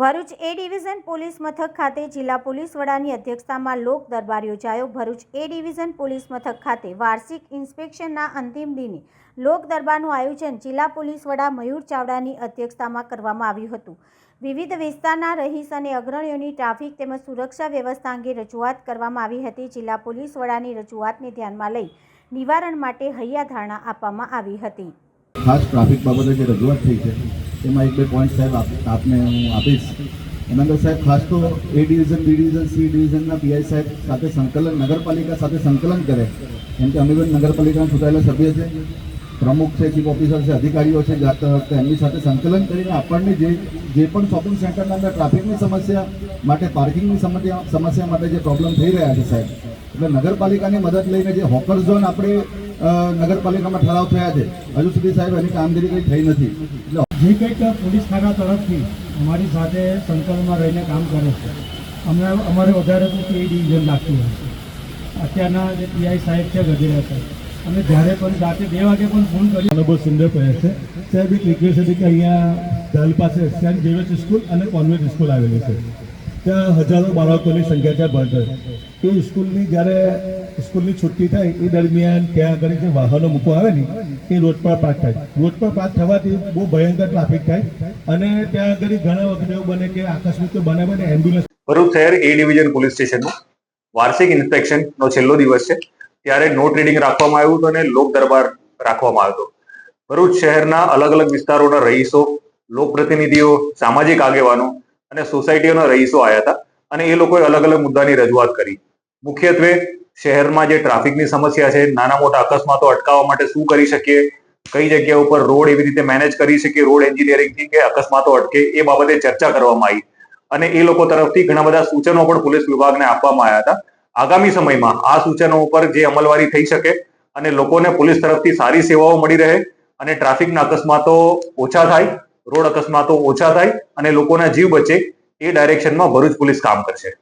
ભરૂચ એ division police મથક ખાતે જિલ્લા પોલીસ વડાની અધ્યક્ષતામાં લોક દરબાર યોજાયો। ભરૂચ એ ડિવિઝન પોલીસ મથક ખાતે વાર્ષિક ઇન્સ્પેક્શનના અંતિમ દિને લોક દરબારનું આયોજન જિલ્લા પોલીસ વડા મયુર ચાવડાની અધ્યક્ષતામાં કરવામાં આવ્યું હતું। વિવિધ વિસ્તારના રહીશ અને અગ્રણીઓની ટ્રાફિક તેમજ સુરક્ષા વ્યવસ્થા અંગે રજૂઆત કરવામાં આવી હતી। જિલ્લા પોલીસ વડાની રજૂઆતને ધ્યાનમાં લઈ નિવારણ માટે હૈયાધારણા આપવામાં આવી હતી। ખાસ ટ્રાફિક બાબતે જે રજૂઆત થઈ છે એમાં એક બે પોઈન્ટ સાહેબ આપને હું આપીશ। એના અંદર સાહેબ ખાસ તો A division, B division, C ડિવિઝનના પીઆઈ સાહેબ સાથે સંકલન, નગરપાલિકા સાથે સંકલન કરે, કેમ કે અમે પણ નગરપાલિકાના ચૂંટાયેલા સભ્ય છે, પ્રમુખ છે, ચીફ ઓફિસર છે, અધિકારીઓ છે, જાતા વખતે એમની સાથે સંકલન કરીને આપણને જે પણ શોપિંગ સેન્ટરના અંદર ટ્રાફિકની સમસ્યા માટે, પાર્કિંગની સમસ્યા માટે જે પ્રોબ્લેમ થઈ રહ્યા છે સાહેબ, એટલે નગરપાલિકાની મદદ લઈને જે હોકર ઝોન આપણે નગરપાલિકામાં ઠરાવ થયા છે, હજુ સુધી સાહેબ એની કામગીરી કંઈ થઈ નથી। એટલે જે કંઈક પોલીસ ખાતા તરફથી અમારી સાથે સંકલનમાં રહીને કામ કરે છે, અમારે વધારે તો એ ડિવિઝન લાગતું હોય છે। અત્યારના જે પીઆઈ સાહેબ છે, ગજેરા સાહેબ, અમે જ્યારે પણ રાતે 2 વાગે પણ ફોન કરી બહુ સુંદર પ્રયાસ છે સાહેબ। એક રિક્વેસ્ટ હતી કે અહીંયા દલ પાસે સેન્ટ ઝેવિયર્સ સ્કૂલ અને કોન્વેન્ટ સ્કૂલ આવેલી છે, ત્યાં હજારો બાળકોની સંખ્યા ત્યાં ભણતર, એ સ્કૂલની જ્યારે સ્કૂલની છુટ્ટી થાય એ દરમિયાન ત્યાં આગળ જે વાહનો મૂકવા આવે ને એ રોડ પર પાર્ક થાય, રોડ પર પાર્ક થવાથી બહુ ભયંકર ટ્રાફિક થાય અને ત્યાં આગળ ઘણા વખત એવું બને કે આકસ્મિક બને એમ્બ્યુલન્સ। ભરૂચ શહેર એ ડિવિઝન પોલીસ સ્ટેશનનું વાર્ષિક ઇન્સ્પેક્શનનો છેલ્લો દિવસ છે, ત્યારે નોટ રીડિંગ રાખવામાં આવ્યું હતું અને લોક દરબાર રાખવામાં આવ્યો હતો। ભરૂચ શહેરના અલગ અલગ વિસ્તારોના રહીશો, લોકપ્રતિનિધિઓ, સામાજિક આગેવાનો અને સોસાયટીઓના રહીશો આવ્યા હતા અને એ લોકોએ અલગ અલગ મુદ્દાની રજૂઆત કરી। મુખ્યત્વે શહેરમાં જે ટ્રાફિકની સમસ્યા છે, નાના મોટા અકસ્માતો અટકાવવા માટે શું કરી શકીએ, કઈ જગ્યા ઉપર રોડ એવી રીતે મેનેજ કરી શકીએ રોડ એન્જિનિયરિંગથી કે અકસ્માતો અટકે, એ બાબતે ચર્ચા કરવામાં આવી અને એ લોકો તરફથી ઘણા બધા સૂચનો પણ પોલીસ વિભાગને આપવામાં આવ્યા હતા। આગામી સમયમાં આ સૂચનો ઉપર જે અમલવારી થઈ શકે અને લોકોને પોલીસ તરફથી સારી સેવાઓ મળી રહે અને ટ્રાફિકના અકસ્માતો ઓછા થાય, રોડ અકસ્માતો ઓછા થાય અને લોકોના જીવ બચે, એ ડાયરેક્શનમાં ભરૂચ પોલીસ કામ કરશે।